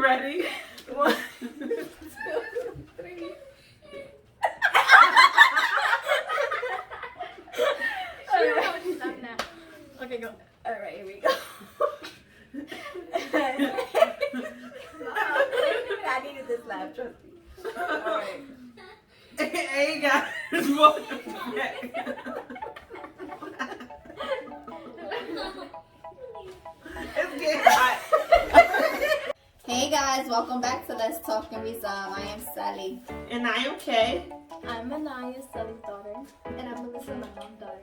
Ready? 1, 2, 3. Okay, go. Alright, here we go. I needed this laugh, trust me. Alright. Hey guys, welcome back. It's getting hot. Hey guys, welcome back to Let's Talk and Resolve. I am Sally. And I am Kay. I'm Anaya, Sally's daughter. And I'm Melissa, my mom's daughter.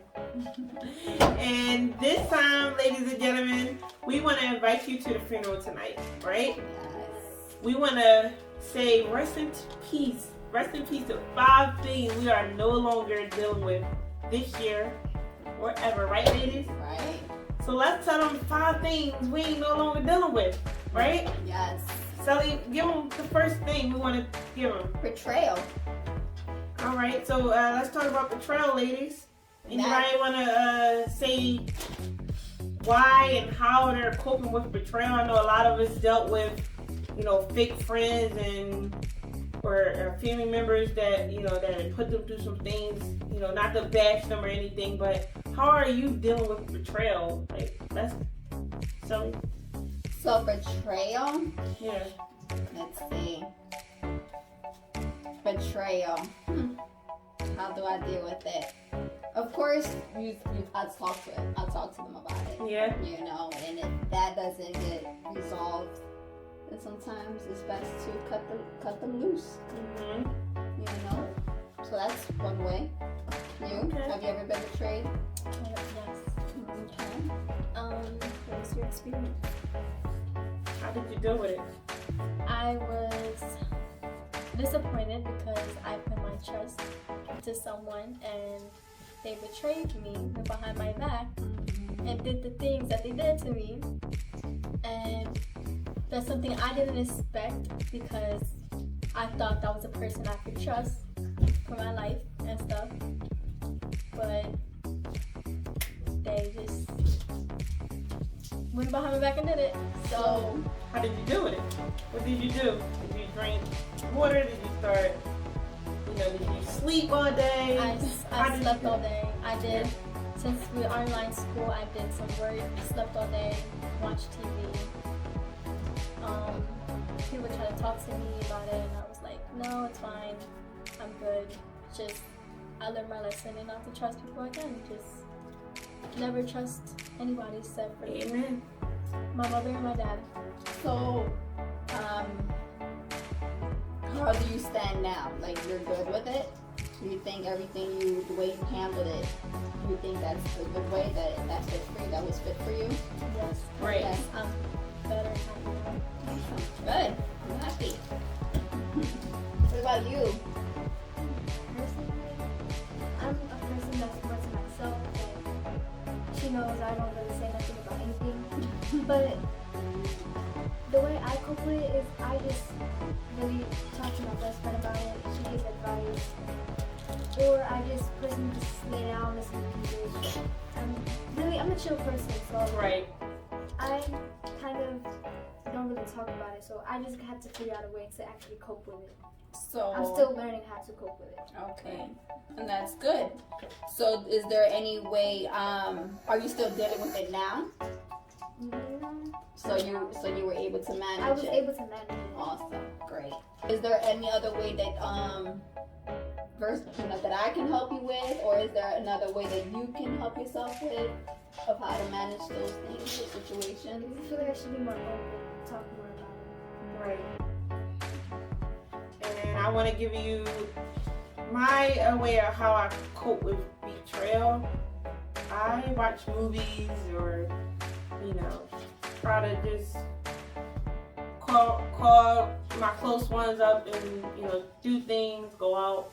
And this time, ladies and gentlemen, we want to invite you to the funeral tonight, right? Yes. We want to say rest in peace. Rest in peace to 5 things we are no longer dealing with this year or ever, right, ladies? Right. So let's tell them 5 things we ain't no longer dealing with, right? Yes. Sally, give them the first thing we want to give them. Betrayal. All right, so let's talk about betrayal, ladies. Anybody want to say why and how they're coping with betrayal? I know a lot of us dealt with, fake friends and or family members that, that put them through some things, not to bash them or anything, but how are you dealing with betrayal? Like, that's Sally. So betrayal. Yeah. Let's see. Betrayal. How do I deal with it? Of course, I'll talk to them about it. Yeah. And if that doesn't get resolved, then sometimes it's best to cut them loose. Mm-hmm. So that's one way. You? Okay. Have you ever been betrayed? Yes. Okay. What was your experience? How did you deal with it? I was disappointed because I put my trust into someone and they betrayed me, went behind my back, and did the things that they did to me. And that's something I didn't expect because I thought that was a person I could trust for my life and stuff. But they just went behind my back and did it. So how did you deal with it? What did you do? Did you drink water? Did you start, did you sleep all day? I slept all day. I did. Since we were online school, I did some work, slept all day, watched TV. People tried to talk to me about it and I was like, no, it's fine. I'm good. Just, I learned my lesson and not to trust people again. Just never trust anybody except for Amen. My mother and my dad. So, how do you stand now? Like, you're good with it? Do you think the way you handled it, do you think that's a good way that fit for you, that was fit for you? Yes. Right. Yes, I'm better and happy now. Good. I'm happy. What about you? Personally, I'm a person that's more to myself. Like, she knows I don't really say nothing about anything. But the way I cope with it is I just really talk to my best friend about it. She gives advice. Or I just personally just lay down, listen to music. I'm a chill person, so Right. I kind of don't really talk about it. So I just had to figure out a way to actually cope with it. So I'm still learning how to cope with it. okay, and that's good. So is there any way? Are you still dealing with it now? Mm, So you were able to manage I was it. able to manage it. Awesome, great. Is there any other way that that I can help you with, or is there another way that you can help yourself with of how to manage those things, those situations? I feel like I should be more open, talk more about it. Right. And I want to give you my way of how I cope with betrayal. I watch movies or, try to just call my close ones up and, do things, go out.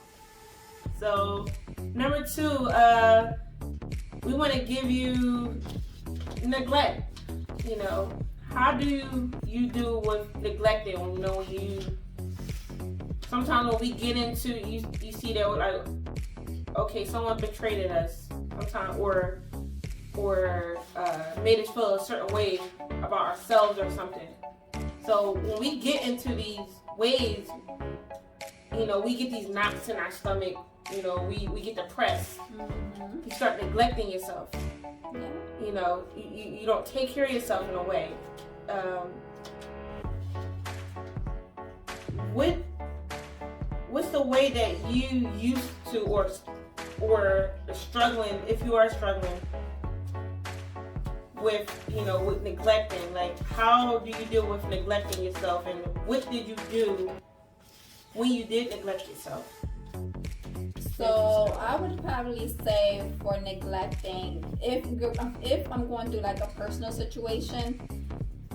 So, number 2, we want to give you neglect. How do you do with neglecting? When you sometimes when we get into you see that we're like, okay, someone betrayed us sometimes, or made us feel a certain way about ourselves or something. So when we get into these ways, you know, we get these knots in our stomach. You know, we get depressed. You start neglecting yourself. Yeah. You know, you don't take care of yourself in a way. What's the way that you used to or struggling, if you are struggling with, you know, with neglecting? Like, how do you deal with neglecting yourself, and what did you do when you did neglect yourself? So I would probably say for neglecting, if I'm going through like a personal situation,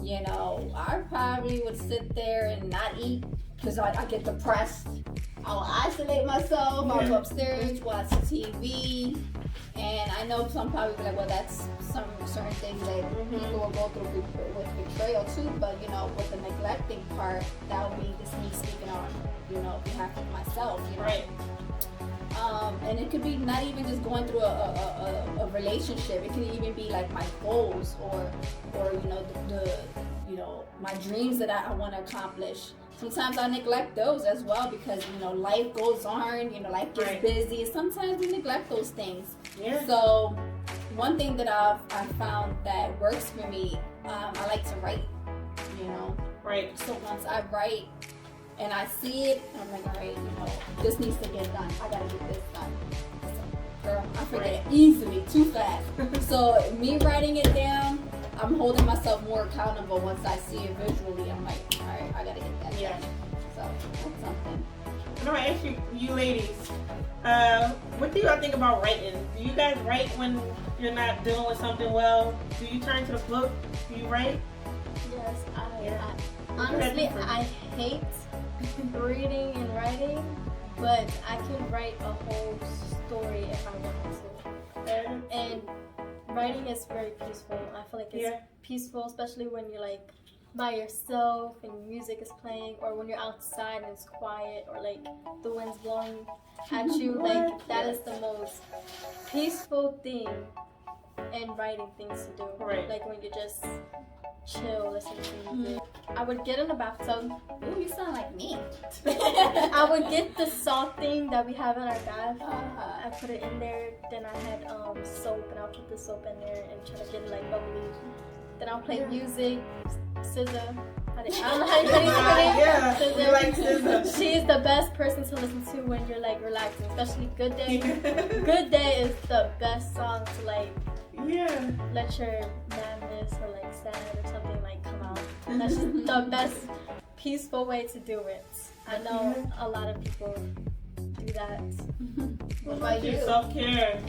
you know, I probably would sit there and not eat because I get depressed. I'll isolate myself. I'll go upstairs, watch TV, and I know some probably be like, well, that's some certain things that people will go through with betrayal too. But you know, with the neglecting part, that would be just me speaking on, you know, behalf of myself. You know? Right. And it could be not even just going through a relationship. It can even be like my goals or you know the you know my dreams that I want to accomplish. Sometimes I neglect those as well because you know life goes on. You know, life gets busy. Sometimes we neglect those things. Yeah. So one thing that I found that works for me, I like to write. You know. Right. So once I write and I see it, I'm like, all right, you know, this needs to get done. I gotta get this done. So, girl, I forget easily, too fast. So me writing it down, I'm holding myself more accountable once I see it visually. I'm like, all right, I gotta get that done. So that's something. And I ask you ladies, what do y'all think about writing? Do you guys write when you're not dealing with something well? Do you turn to the book? Do you write? Yes, honestly, I hate reading and writing, but I can write a whole story if I want to. And writing is very peaceful. I feel like it's peaceful, especially when you're like by yourself and music is playing, or when you're outside and it's quiet, or like the wind's blowing at you. Like that is the most peaceful thing in writing things to do. Right. Like when you just chill, listen to music. I would get in the bathtub. Ooh, you sound like me. I would get the salt thing that we have in our bath. I put it in there. Then I had soap, and I'll put the soap in there and try to get it like bubbly. Then I'll play music. SZA. I don't know how you say it. Yeah, SZA. we like SZA. She is the best person to listen to when you're like relaxing, especially Good Day. Good Day is the best song to like let your madness or like sad or something like come out. That's just the best peaceful way to do it. I know a lot of people do that. What about you? Self-care.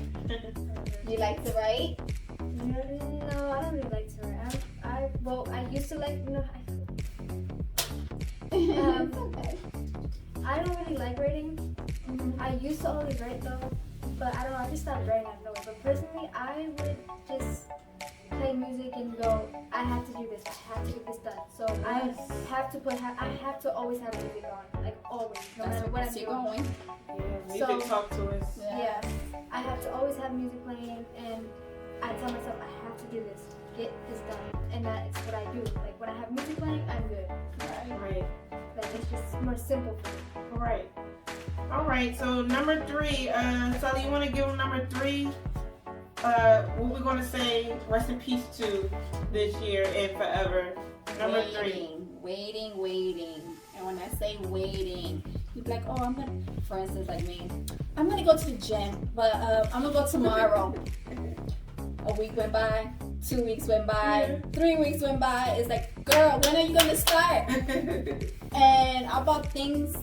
You like to write? No, I don't really like to write. I used to like, you know, Okay. I don't really like writing. I used to always write though, but I don't know, I just stopped writing out of nowhere. But personally, I would just play music and go, I have to do this, I have to get this done. So I have to always have music on, like always, no matter what I'm doing. Going. Music talk to us. Yeah, I have to always have music playing, and I tell myself I have to do this, get this done, and that's what I do. Like when I have music playing, I'm good. Right. Like it's just more simple for me. All right. So number 3, Sally, you want to give them number 3? What we're gonna say? Rest in peace to this year and forever. Number 3. Waiting. And when I say waiting, you'd be like, oh, I'm gonna, for instance, like me, I'm gonna go to the gym, but I'm gonna go tomorrow. A week went by, 2 weeks went by, 3 weeks went by. It's like, girl, when are you gonna start? And I bought things,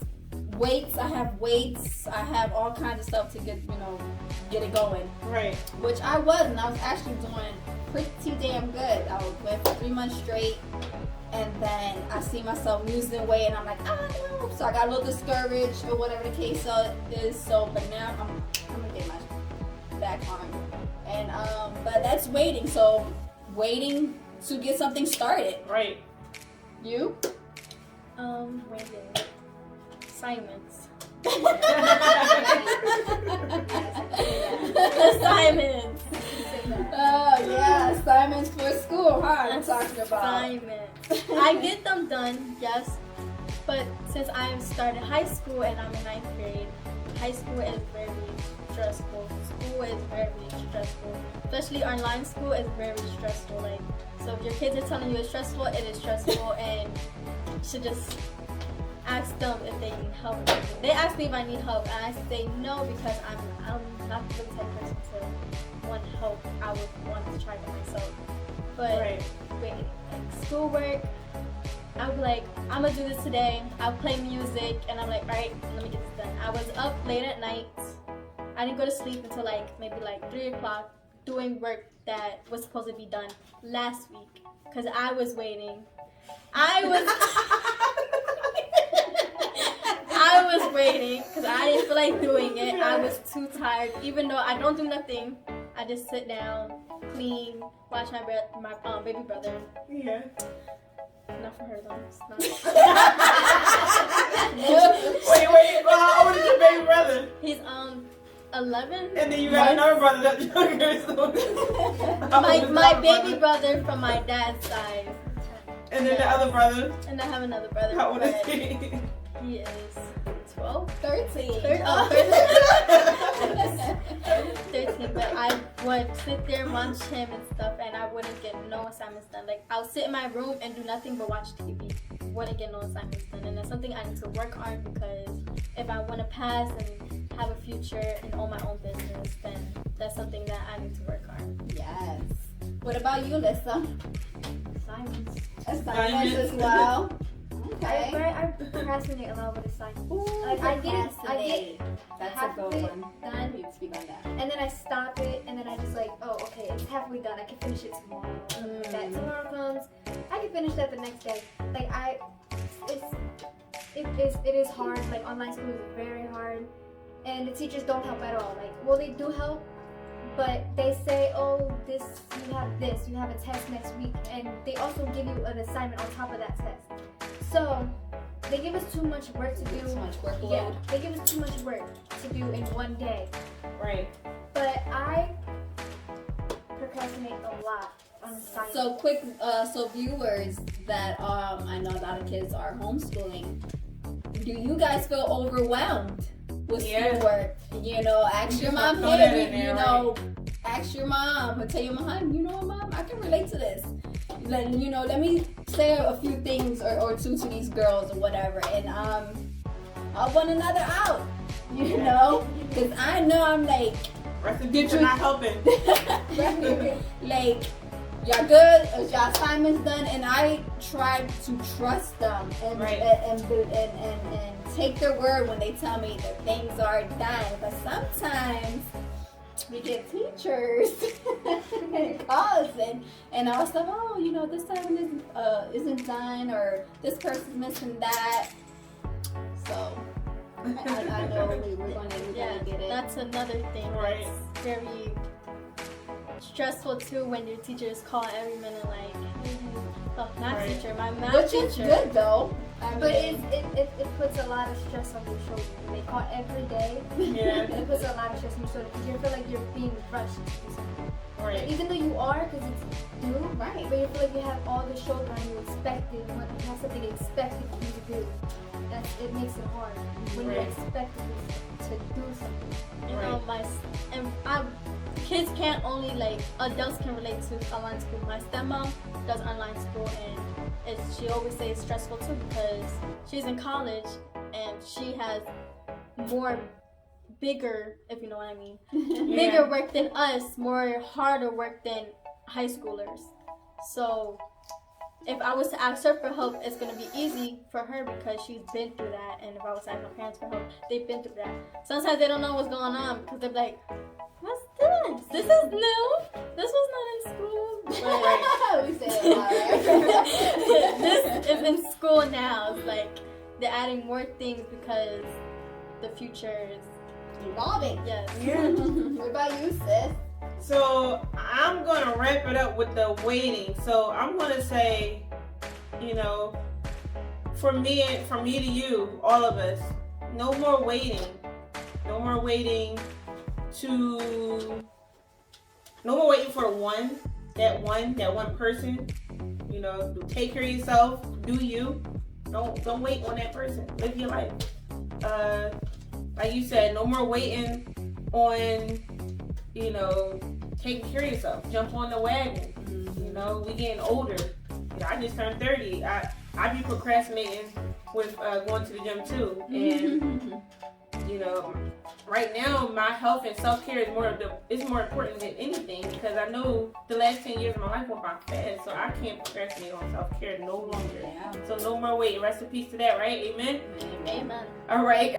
weights. I have all kinds of stuff to get it going. Right. Which I wasn't. I was actually doing pretty damn good. I was went for 3 months straight, and then I see myself losing weight, and I'm like, no. So I got a little discouraged or whatever the case is. So, but now I'm gonna get my back on. And but that's waiting. So waiting to get something started. Right. You? Waiting. Assignments. Assignments. Oh yeah, assignments for school, huh? I'm talking about. Assignments. I get them done, yes. But since I have started high school and I'm in 9th grade, high school is very stressful. School is very stressful. Especially online school is very stressful. Like, so if your kids are telling you it's stressful, it is stressful, and you should just ask them if they need help. They ask me if I need help, and I say no because I'm not the type of person to want help. I would want to try by myself. But wait, like schoolwork, I'll be like, I'm gonna do this today. I'll play music, and I'm like, all right, let me get this done. I was up late at night. I didn't go to sleep until maybe 3 o'clock doing work that was supposed to be done last week because I was waiting. I was waiting because I didn't feel like doing it. I was too tired. Even though I don't do nothing, I just sit down, clean, watch my baby brother. Yeah. Not for her though. It's not. Wait. Well, how old is your baby brother? He's 11. And then you got another brother that's younger. So my baby brother from my dad's side. And then the other brother. And I have another brother. How old is he? He is 12, 13. 13. 13, but I would sit there and watch him and stuff, and I wouldn't get no assignments done. Like, I'll sit in my room and do nothing but watch TV. Wouldn't get no assignments done, and that's something I need to work on because if I want to pass and have a future and own my own business, then that's something that I need to work on. Yes. What about you, Lissa? Assignments. Assignments as well. Okay. I procrastinate a lot with assignments. Like I get That's a half good of it one. done, You speak on that. and then I stop it, and then I just like, oh, okay, it's halfway done. I can finish it tomorrow. That tomorrow comes, I can finish that the next day. Like it is hard. Like online school is very hard, and the teachers don't help at all. Like, well, they do help, but they say, oh, you have a test next week, and they also give you an assignment on top of that test. So they give us too much work to do. Too much workload. Yeah, they give us too much work to do in one day. Right. But I procrastinate a lot on assignments. So viewers that I know a lot of kids are homeschooling. Do you guys feel overwhelmed with schoolwork? You know, ask your mom. Ask your mom. Tell your mom, you know, mom, I can relate to this. Let me say a few things or two to these girls or whatever, and help one another out. You know, because I know I'm like, did you not helping? Like, y'all good? Is y'all assignments done? And I try to trust them and take their word when they tell me that things are done. But sometimes we get teachers and calls and all stuff. Oh, you know, this assignment isn't done, or this person's missing that. So I know we're gonna get it. That's another thing that's very stressful too when your teachers call every minute, like, math teacher, my math teacher. Which is good though. But it puts a lot of stress on your shoulders. They call every day. Yeah. It puts a lot of stress on your shoulders because you feel like you're being rushed to do something. Right. Even though you are, because it's due, right? But you feel like you have all the shoulder on you expected. You have something expected you to do. It makes it hard when you're expected to do something. You know, kids can't only, like, adults can relate to online school. My stepmom does online school, and she always says it's stressful too because she's in college and she has more bigger, if you know what I mean, bigger work than us, more harder work than high schoolers. So if I was to ask her for help, it's going to be easy for her because she's been through that. And if I was to ask my parents for help, they've been through that. Sometimes they don't know what's going on because they're like, what's this? This is new. This was not in school. We say it a lot, right? This is in school now. It's like they're adding more things because the future is evolving. Yes. Yeah. What about you, sis? So I'm gonna wrap it up with the waiting. So I'm gonna say, you know, from me to you, all of us, no more waiting. No more waiting to no more waiting for that one person. You know, take care of yourself. Do you? Don't wait on that person. Live your life. Like you said, no more waiting on, you know, taking care of yourself. Jump on the wagon. You know, we getting older. You know, I just turned 30. I be procrastinating with going to the gym too. And you know, right now my health and self-care is more important than anything, because I know the last 10 years of my life went by fast, so I can't procrastinate on self-care no longer. Yeah. So no more waiting. Rest in peace to that, right? Amen? Amen. All right.